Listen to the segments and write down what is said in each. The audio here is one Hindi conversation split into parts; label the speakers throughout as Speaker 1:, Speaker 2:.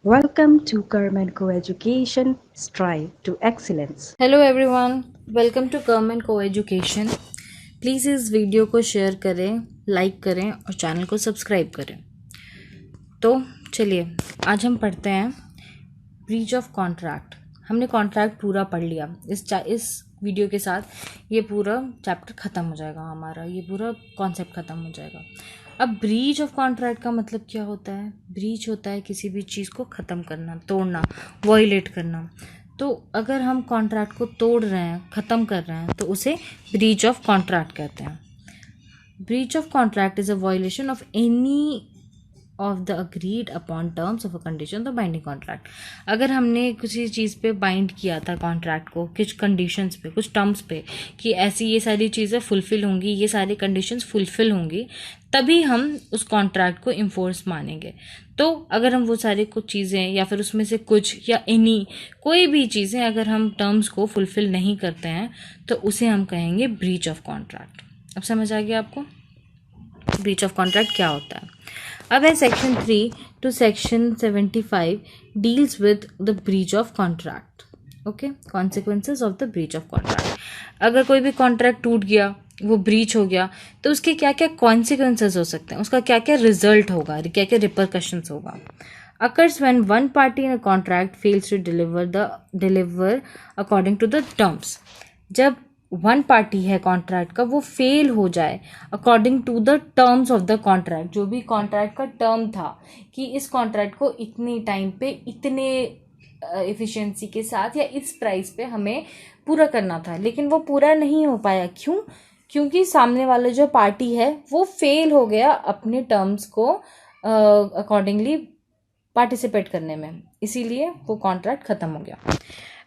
Speaker 1: Welcome to Carmen Coeducation Strive to Excellence.
Speaker 2: Hello everyone, welcome to government coeducation. Please इस वीडियो को शेयर करें, लाइक करें और चैनल को सब्सक्राइब करें। तो चलिए आज हम पढ़ते हैं ब्रीच ऑफ कॉन्ट्रैक्ट। हमने कॉन्ट्रैक्ट पूरा पढ़ लिया। इस वीडियो के साथ ये पूरा चैप्टर ख़त्म हो जाएगा, हमारा ये पूरा कॉन्सेप्ट ख़त्म हो जाएगा। अब ब्रीच ऑफ कॉन्ट्रैक्ट का मतलब क्या होता है? ब्रीच होता है किसी भी चीज़ को ख़त्म करना, तोड़ना, वॉयलेट करना। तो अगर हम कॉन्ट्रैक्ट को तोड़ रहे हैं, ख़त्म कर रहे हैं, तो उसे ब्रीच ऑफ कॉन्ट्रैक्ट कहते हैं। Breach of contract is a violation of any of the agreed upon terms of a condition the binding contract. अगर हमने किसी चीज़ पे बाइंड किया था कॉन्ट्रैक्ट को, कुछ कंडीशंस पे, कुछ टर्म्स पे, कि ऐसी ये सारी चीज़ें फुलफ़िल होंगी, ये सारी कंडीशंस फुलफ़िल होंगी, तभी हम उस कॉन्ट्रैक्ट को इन्फोर्स मानेंगे। तो अगर हम वो सारी कुछ चीज़ें या फिर उसमें से कुछ या एनी कोई भी चीज़ें अगर हम टर्म्स को फुलफ़िल नहीं करते हैं तो उसे हम कहेंगे ब्रीच ऑफ कॉन्ट्रैक्ट। अब समझ आ गया आपको ब्रीच ऑफ कॉन्ट्रैक्ट क्या होता है? अब है section 3 to section 75 deals with the breach of contract. Okay, consequences of the breach of contract. अगर कोई भी कॉन्ट्रैक्ट टूट गया, वो ब्रीच हो गया, तो उसके क्या क्या कॉन्सिक्वेंसेज हो सकते हैं, उसका क्या क्या रिजल्ट होगा, क्या क्या रिपरकशंस होगा। Occurs when one party in a contract fails to deliver according to the terms। जब वन पार्टी है कॉन्ट्रैक्ट का, वो फेल हो जाए according to the terms of the contract, जो भी कॉन्ट्रैक्ट का टर्म था कि इस कॉन्ट्रैक्ट को इतने टाइम पे इतने एफिशिएंसी के साथ या इस प्राइस पे हमें पूरा करना था, लेकिन वो पूरा नहीं हो पाया। क्यों? क्योंकि सामने वाला जो पार्टी है वो फेल हो गया अपने टर्म्स को अकॉर्डिंगली पार्टिसिपेट करने में, इसीलिए वो कॉन्ट्रैक्ट खत्म हो गया।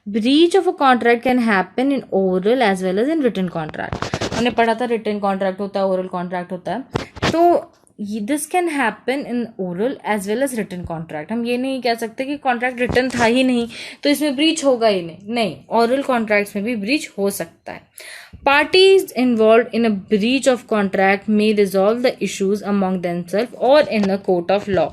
Speaker 2: Breach of a contract can happen in oral as well as in written contract. हमने पढ़ा था रिटन कॉन्ट्रैक्ट होता है, ओरल कॉन्ट्रैक्ट होता है। तो this can happen in oral as well as written contract. हम ये नहीं कह सकते कि कॉन्ट्रैक्ट रिटन था ही नहीं तो इसमें ब्रीच होगा ही नहीं, ओरल कॉन्ट्रैक्ट्स में भी ब्रीच हो सकता है। Parties involved in a breach of contract may resolve the issues among themselves or in a court of law।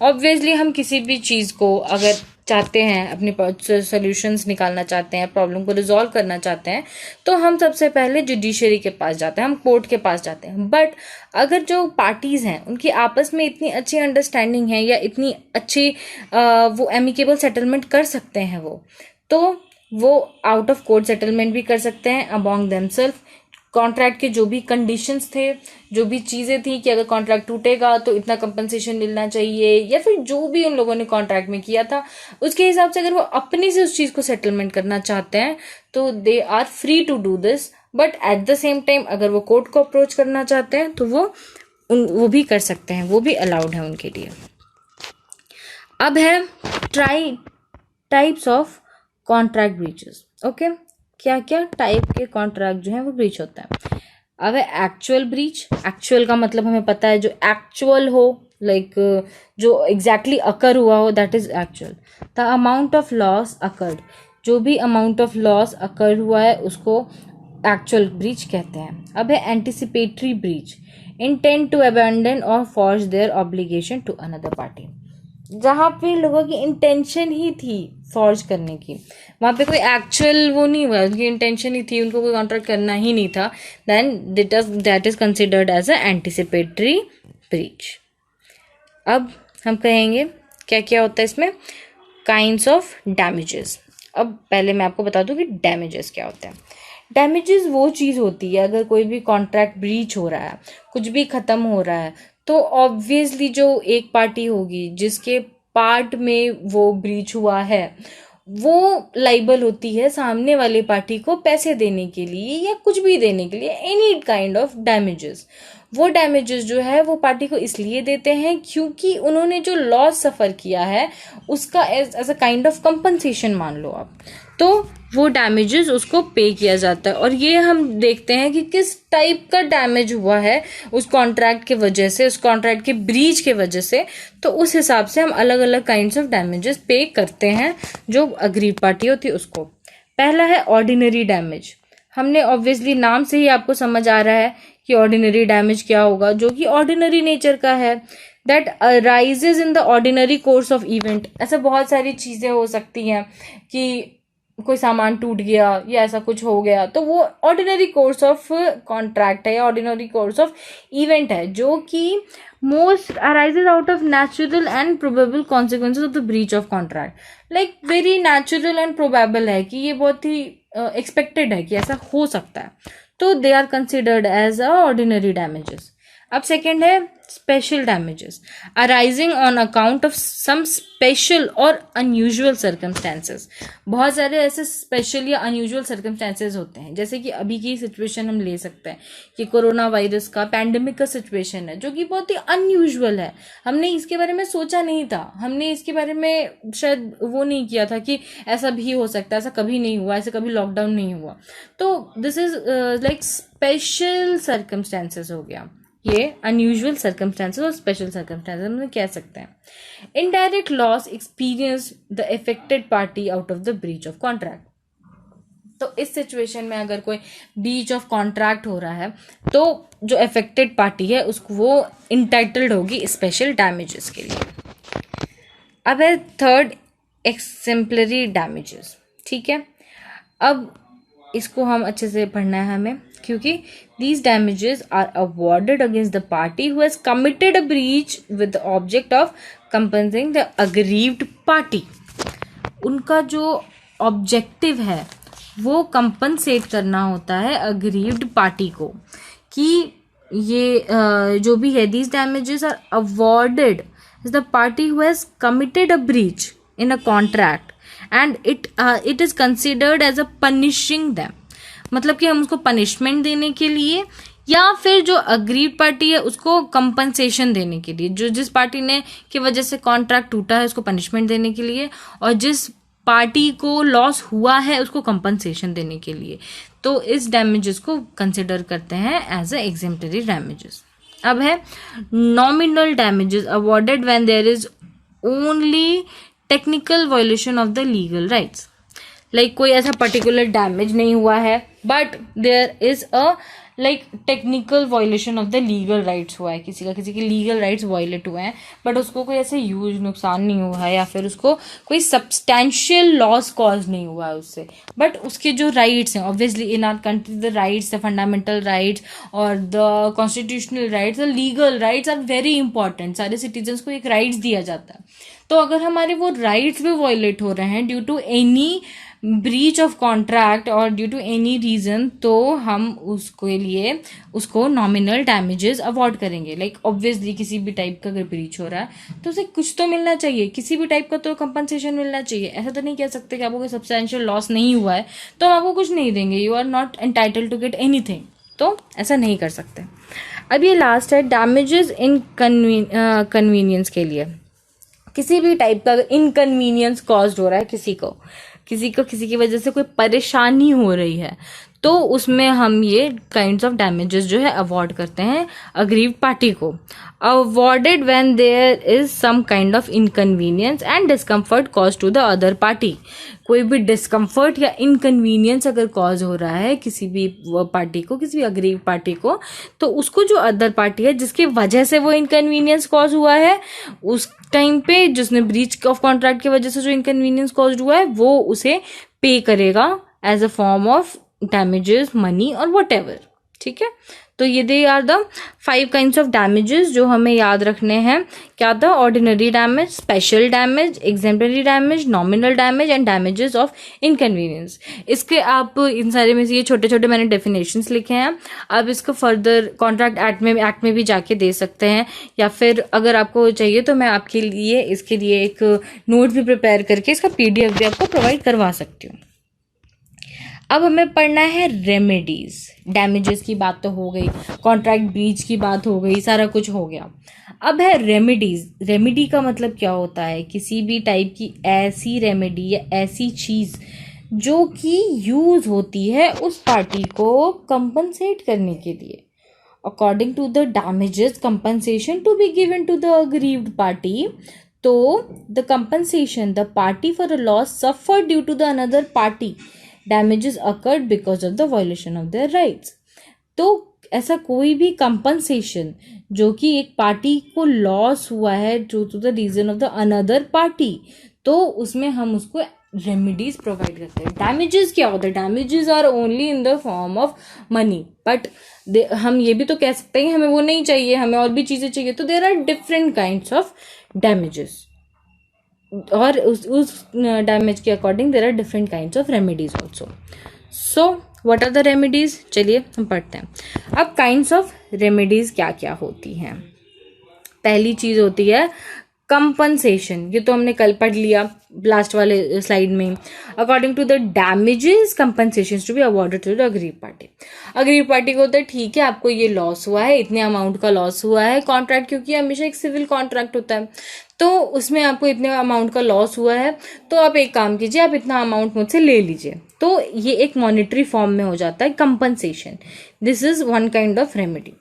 Speaker 2: Obviously हम किसी भी चीज़ को अगर चाहते हैं, अपने सॉल्यूशंस निकालना चाहते हैं, प्रॉब्लम को रिजॉल्व करना चाहते हैं, तो हम सबसे पहले जुडिशरी के पास जाते हैं, हम कोर्ट के पास जाते हैं। बट अगर जो पार्टीज़ हैं उनकी आपस में इतनी अच्छी अंडरस्टैंडिंग है या इतनी अच्छी वो एमिकेबल सेटलमेंट कर सकते हैं, तो वो आउट ऑफ कोर्ट सेटलमेंट भी कर सकते हैं अमॉन्ग देमसेल्फ। कॉन्ट्रैक्ट के जो भी कंडीशंस थे, जो भी चीज़ें थी कि अगर कॉन्ट्रैक्ट टूटेगा तो इतना कंपनसेशन मिलना चाहिए, या फिर जो भी उन लोगों ने कॉन्ट्रैक्ट में किया था उसके हिसाब से अगर वो अपने से उस चीज़ को सेटलमेंट करना चाहते हैं तो they are free to do this. But at the same time अगर वो कोर्ट को अप्रोच करना चाहते हैं तो वो भी कर सकते हैं, वो भी अलाउड है उनके लिए। अब है types of contract breaches. Okay, क्या क्या टाइप के कॉन्ट्रैक्ट जो हैं वो ब्रीच होता है। अब है एक्चुअल ब्रीच। एक्चुअल का मतलब हमें पता है जो एक्चुअल हो, लाइक जो एग्जैक्टली अकर हुआ हो, that is actual. The amount of loss occurred, जो भी अमाउंट ऑफ लॉस अकर हुआ है उसको एक्चुअल ब्रीच कहते हैं। अब है anticipatory breach. Intent to abandon और force their obligation to another party. जहाँ पे लोगों की इंटेंशन ही थी फॉर्ज करने की, वहाँ पे कोई एक्चुअल वो नहीं हुआ, उनकी इंटेंशन ही थी, उनको कोई कॉन्ट्रैक्ट करना ही नहीं था, then that is considered as a anticipatory breach. अब हम कहेंगे क्या क्या होता है इसमें, काइंड्स ऑफ डैमेजेस। अब पहले मैं आपको बता दूं कि डैमेजेस क्या होते हैं। डैमेजेस वो चीज़ होती है अगर कोई भी कॉन्ट्रैक्ट ब्रीच हो रहा है, कुछ भी ख़त्म हो रहा है, तो ऑब्वियसली जो एक पार्टी होगी जिसके पार्ट में वो ब्रीच हुआ है वो लाइबल होती है सामने वाली पार्टी को पैसे देने के लिए या कुछ भी देने के लिए, एनी काइंड ऑफ डैमेजेस। वो डैमेजेस जो है वो पार्टी को इसलिए देते हैं क्योंकि उन्होंने जो लॉस सफ़र किया है उसका as a kind of compensation मान लो आप, तो वो डैमेजेस उसको पे किया जाता है। और ये हम देखते हैं कि किस टाइप का डैमेज हुआ है उस कॉन्ट्रैक्ट के वजह से, उस कॉन्ट्रैक्ट के ब्रीच के वजह से, तो उस हिसाब से हम अलग अलग काइंड्स ऑफ डैमेजेस पे करते हैं जो अग्रीड पार्टी होती है उसको। पहला है ऑर्डिनरी डैमेज। हमने ऑब्वियसली नाम से ही आपको समझ आ रहा है कि ऑर्डिनरी डैमेज क्या होगा, जो कि ऑर्डिनरी नेचर का है। That arises in the ordinary course of event. ऐसे बहुत सारी चीज़ें हो सकती हैं कि कोई सामान टूट गया या ऐसा कुछ हो गया, तो वो ऑर्डिनरी कोर्स ऑफ कॉन्ट्रैक्ट है या ऑर्डिनरी कोर्स ऑफ इवेंट है, जो कि most arises out of natural and probable consequences of the breach of contract. Like very natural and probable है कि ये बहुत ही एक्सपेक्टेड है कि ऐसा हो सकता है, तो they are considered as a ordinary damages. अब सेकेंड है special damages arising on account of some special और अनयूजुअल सर्कमस्टेंसेस। बहुत सारे ऐसे स्पेशल या अनयूजुअल सर्कमस्टेंसेस होते हैं, जैसे कि अभी की सिचुएशन हम ले सकते हैं कि कोरोना वायरस का पैंडेमिक का सिचुएशन है, जो कि बहुत ही अनयूजुअल है। हमने इसके बारे में सोचा नहीं था, हमने इसके बारे में शायद वो नहीं किया था कि ऐसा भी हो सकता है, ऐसा कभी नहीं हुआ, ऐसे कभी लॉकडाउन नहीं हुआ। तो this is like special circumstances हो गया, ये अनयूजुअल सर्कमस्टेंसेस और स्पेशल सर्कमस्टेंसेस हम कह सकते हैं। Indirect loss experience the affected party out of the breach of contract. तो इस सिचुएशन में अगर कोई ब्रीच ऑफ कॉन्ट्रैक्ट हो रहा है, तो जो अफेक्टेड पार्टी है उसको वो इंटाइटल्ड होगी स्पेशल डैमेजेस के लिए। अब है थर्ड एक्सेम्पलरी डैमेजेस। ठीक है, अब इसको हम अच्छे से पढ़ना है हमें, क्योंकि these damages are awarded against the party who has committed a breach with the object of compensating the aggrieved party। उनका जो ऑब्जेक्टिव है वो कंपनसेट करना होता है अग्रीव्ड पार्टी को, कि ये जो भी है these damages are awarded as the party who has committed a breach in a contract and it is considered as a punishing them। मतलब कि हम उसको पनिशमेंट देने के लिए या फिर जो अग्रीड पार्टी है उसको कंपनसेशन देने के लिए, जो जिस पार्टी ने की वजह से कॉन्ट्रैक्ट टूटा है उसको पनिशमेंट देने के लिए, और जिस पार्टी को लॉस हुआ है उसको कंपनसेशन देने के लिए। तो इस डैमेजेस को कंसिडर करते हैं एज अ एग्जेम्पलरी डैमेजेस। अब है nominal damages awarded when there is only technical violation of the legal rights. Like कोई ऐसा पर्टिकुलर डैमेज नहीं हुआ है, but there is a like technical violation of the legal rights हुआ है, किसी के लीगल राइट्स वायलेट हुए हैं, बट उसको कोई ऐसे ह्यूज नुकसान नहीं हुआ है या फिर उसको कोई सब्सटैंशियल लॉस कॉज नहीं हुआ है उससे, बट उसके जो राइट्स हैं, obviously in our country the rights, the fundamental rights और the constitutional rights, the legal rights are very important. सारे सिटीजन्स को एक राइट्स दिया जाता है, तो अगर हमारे वो राइट्स भी वायलेट हो रहे हैं due to any breach of contract और ड्यू टू एनी रीजन, तो हम उसके लिए उसको नॉमिनल डैमेजेस अवॉर्ड करेंगे। लाइक ऑब्वियसली किसी भी टाइप का अगर ब्रीच हो रहा है तो उसे कुछ तो मिलना चाहिए, किसी भी टाइप का तो कंपनसेशन मिलना चाहिए। ऐसा तो नहीं कह सकते कि आपको कोई सब्सटेंशियल लॉस नहीं हुआ है तो हम आपको कुछ नहीं देंगे, you are not entitled to get anything, तो ऐसा नहीं कर सकते। अब ये लास्ट है डैमेजेस इन कन्वीनियंस के लिए। किसी भी टाइप का इनकन्वीनियंस कॉज्ड हो रहा है किसी की वजह से कोई परेशानी हो रही है, तो उसमें हम ये काइंड्स ऑफ डैमेजेस जो है अवॉर्ड करते हैं अग्रीव्ड पार्टी को। Awarded when there is some kind of inconvenience and discomfort cause to the other party. कोई भी डिस्कम्फर्ट या इनकन्वीनियंस अगर कॉज हो रहा है किसी भी पार्टी को, किसी भी अग्रीव्ड पार्टी को, तो उसको जो अदर पार्टी है जिसकी वजह से वो इनकन्वीनियंस कॉज हुआ है, उस टाइम पे जिसने ब्रीच ऑफ कॉन्ट्रैक्ट की वजह से जो इनकन्वीनियंस कॉज हुआ है वो उसे पे करेगा as a form of damages, money और व्हाटएवर। ठीक है, तो ये they are the 5 kinds of damages जो हमें याद रखने हैं। क्या था? Ordinary damage, special damage, exemplary damage, nominal damage and damages of inconvenience. इसके आप इन सारे में से ये छोटे छोटे मैंने डेफिनेशंस लिखे हैं, आप इसको फर्दर कॉन्ट्रैक्ट एक्ट में भी जाके दे सकते हैं, या फिर अगर आपको चाहिए तो मैं आपके लिए इसके लिए एक नोट भी प्रिपेयर करके इसका PDF भी आपको प्रोवाइड करवा सकती हूँ। अब हमें पढ़ना है रेमेडीज। डैमेजेस की बात तो हो गई, कॉन्ट्रैक्ट ब्रीच की बात हो गई, सारा कुछ हो गया। अब है रेमेडीज। रेमेडी का मतलब क्या होता है? किसी भी टाइप की ऐसी रेमेडी या ऐसी चीज जो कि यूज होती है उस पार्टी को कंपनसेट करने के लिए। According to the damages compensation to be given to the aggrieved party, तो the compensation the party for a loss suffered due to the another party damages occurred because of the violation of their rights। तो ऐसा कोई भी कंपनसेशन जो कि एक पार्टी को लॉस हुआ है due to the reason of the another party, तो उसमें हम उसको रेमिडीज प्रोवाइड करते हैं। डैमेजेस क्या होता है? Damages are only in the form of money, but हम ये भी तो कह सकते हैं हमें वो नहीं चाहिए, हमें और भी चीजें चाहिए। तो there are different kinds of damages, और उस डैमेज के according there are different kinds of remedies also. So what are the remedies? चलिए हम पढ़ते हैं। अब काइंड्स ऑफ रेमेडीज क्या क्या होती हैं। पहली चीज होती है कंपनसेशन। ये तो हमने कल पढ़ लिया लास्ट वाले स्लाइड में। According to the damages compensation to be awarded to the agreed party. Agreed party को होता है ठीक है आपको ये लॉस हुआ है, इतने अमाउंट का लॉस हुआ है कॉन्ट्रैक्ट, क्योंकि हमेशा एक सिविल कॉन्ट्रैक्ट होता है, तो उसमें आपको इतने अमाउंट का लॉस हुआ है, तो आप एक काम कीजिए, आप इतना अमाउंट मुझसे ले लीजिए। तो ये एक मॉनिटरी फॉर्म में हो जाता है compensation. This is one kind of remedy.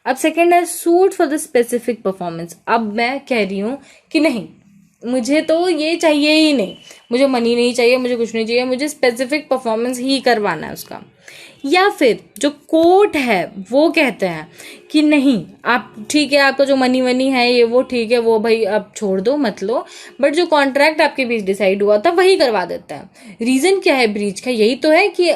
Speaker 2: अब सेकेंड है suit for the specific performance. अब मैं कह रही हूँ कि नहीं, मुझे तो ये चाहिए ही नहीं, मुझे मनी नहीं चाहिए, मुझे कुछ नहीं चाहिए, मुझे स्पेसिफिक परफॉर्मेंस ही करवाना है उसका। या फिर जो कोर्ट है वो कहते हैं कि नहीं, आप ठीक है, आपका जो मनी वनी है ये वो ठीक है, वो भाई आप छोड़ दो, मत लो, बट जो कॉन्ट्रैक्ट आपके बीच डिसाइड हुआ था वही करवा देता है। रीजन क्या है ब्रीच का? यही तो है कि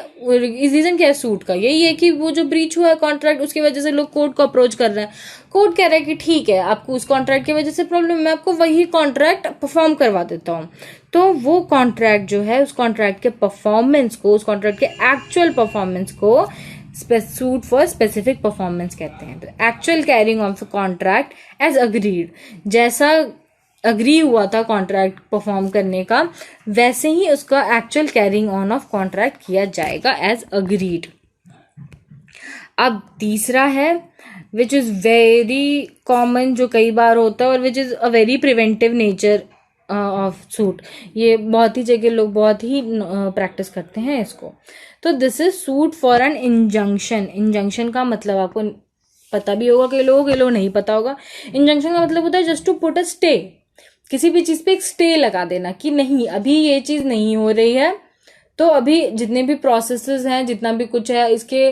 Speaker 2: रीजन क्या है सूट का? यही है कि वो जो ब्रीच हुआ है कॉन्ट्रैक्ट, उसकी वजह से लोग कोर्ट को अप्रोच कर रहे हैं। कोर्ट कह रहा है कि ठीक है, आपको उस कॉन्ट्रैक्ट की वजह से प्रॉब्लम है, मैं आपको वही कॉन्ट्रैक्ट परफॉर्म करवा देता हूँ। तो वो कॉन्ट्रैक्ट जो है, उस कॉन्ट्रैक्ट के परफॉर्मेंस को, उस कॉन्ट्रैक्ट के एक्चुअल परफॉर्मेंस को सूट फॉर स्पेसिफिक परफॉर्मेंस कहते हैं। तो actual carrying of contract as agreed, जैसा अग्री हुआ था कॉन्ट्रैक्ट परफॉर्म करने का, वैसे ही उसका actual carrying on of contract किया जाएगा एज अग्रीड। अब तीसरा है विच इज वेरी कॉमन, जो कई बार होता है, और which is a very preventive nature of suit. ये बहुत ही जगह लोग बहुत ही प्रैक्टिस करते हैं इसको। तो this is suit for an injunction. Injunction का मतलब आपको पता भी होगा, कई लोगों को नहीं पता होगा। इंजंक्शन का मतलब होता है just to put a stay, किसी भी चीज पे एक स्टे लगा देना कि नहीं, अभी ये चीज नहीं हो रही है, तो अभी जितने भी प्रोसेसेस हैं, जितना भी कुछ है, इसके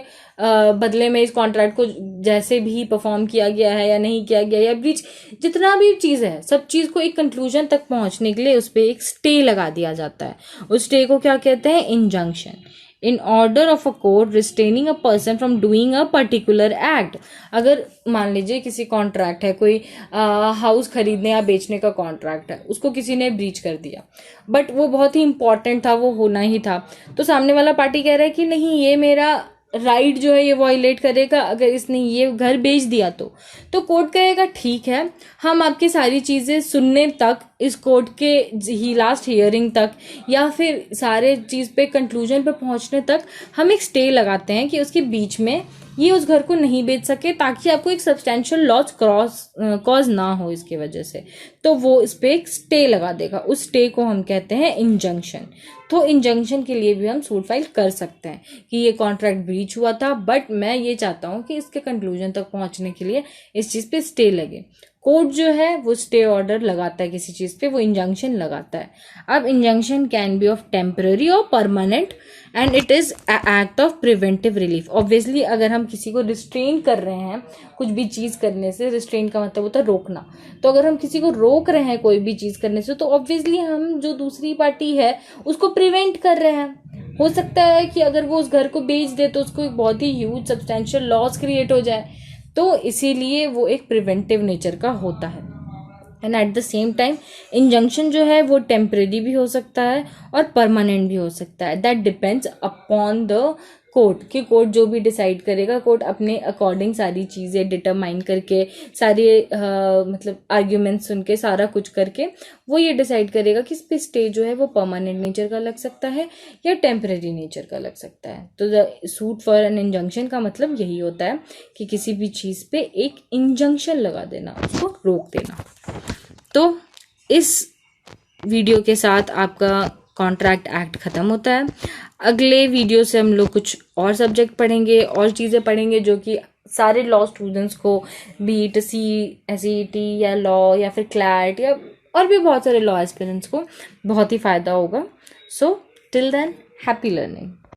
Speaker 2: बदले में इस कॉन्ट्रैक्ट को जैसे भी परफॉर्म किया गया है या नहीं किया गया, या ब्रीच जितना भी चीज़ है, सब चीज़ को एक कंक्लूजन तक पहुंचने के लिए उस पर एक स्टे लगा दिया जाता है। उस स्टे को क्या कहते हैं? Injunction. In order of a court restraining a person from doing a particular act. अगर मान लीजिए किसी कॉन्ट्रैक्ट है, कोई हाउस खरीदने या बेचने का कॉन्ट्रैक्ट है, उसको किसी ने ब्रीच कर दिया, बट वो बहुत ही इंपॉर्टेंट था, वो होना ही था, तो सामने वाला पार्टी कह रहा है कि नहीं, ये मेरा राइट जो है ये वायलेट करेगा अगर इसने ये घर बेच दिया। तो कोर्ट कहेगा ठीक है, हम आपकी सारी चीज़ें सुनने तक, इस कोर्ट के ही लास्ट हियरिंग तक, या फिर सारे चीज़ पे कंक्लूजन पे पहुंचने तक हम एक स्टे लगाते हैं कि उसके बीच में ये उस घर को नहीं बेच सके, ताकि आपको एक सब्सटेंशियल लॉस कॉज ना हो इसके वजह से। तो वो इस पे एक स्टे लगा देगा, उस स्टे को हम कहते हैं इंजंक्शन। तो इंजंक्शन के लिए भी हम सूट फाइल कर सकते हैं कि ये कॉन्ट्रैक्ट ब्रीच हुआ था, बट मैं ये चाहता हूँ कि इसके कंक्लूजन तक पहुंचने के लिए इस चीज़ पे स्टे लगे। कोर्ट जो है वो स्टे ऑर्डर लगाता है किसी चीज़ पे, वो इंजंक्शन लगाता है। अब injunction can be of temporary और permanent and it is act of preventive relief. Obviously अगर हम किसी को रिस्ट्रेन कर रहे हैं कुछ भी चीज़ करने से, रिस्ट्रेन का मतलब होता है रोकना, तो अगर हम किसी को रोक रहे हैं कोई भी चीज़ करने से, तो ऑब्वियसली हम जो दूसरी पार्टी है उसको प्रिवेंट कर रहे हैं। हो सकता है कि अगर वो उस घर को बेच दे तो उसको एक बहुत ही ह्यूज सब्सटेंशियल लॉस क्रिएट हो जाए, तो इसीलिए वो एक प्रिवेंटिव नेचर का होता है। And eight the same time injunction जो है वो टेम्परेरी भी हो सकता है और परमानेंट भी हो सकता है। That depends upon the court, कि कोर्ट जो भी डिसाइड करेगा, कोर्ट अपने अकॉर्डिंग सारी चीज़ें डिटरमाइन करके, सारे मतलब आर्ग्यूमेंट सुन के, सारा कुछ करके वो ये डिसाइड करेगा कि इस पे स्टे जो है वो परमानेंट नेचर का लग सकता है या टेम्परेरी नेचर का लग सकता है। तो the suit for an injunction का मतलब यही होता है कि किसी भी चीज़ पे एक इंजंक्शन लगा देना, उसको रोक देना। तो इस वीडियो के साथ आपका कॉन्ट्रैक्ट एक्ट ख़त्म होता है। अगले वीडियो से हम लोग कुछ और सब्जेक्ट पढ़ेंगे और चीज़ें पढ़ेंगे जो कि सारे लॉ स्टूडेंट्स को, बीट CET या लॉ या फिर क्लैट या और भी बहुत सारे लॉ एस्पिरेंट्स को बहुत ही फ़ायदा होगा। So till then, happy learning.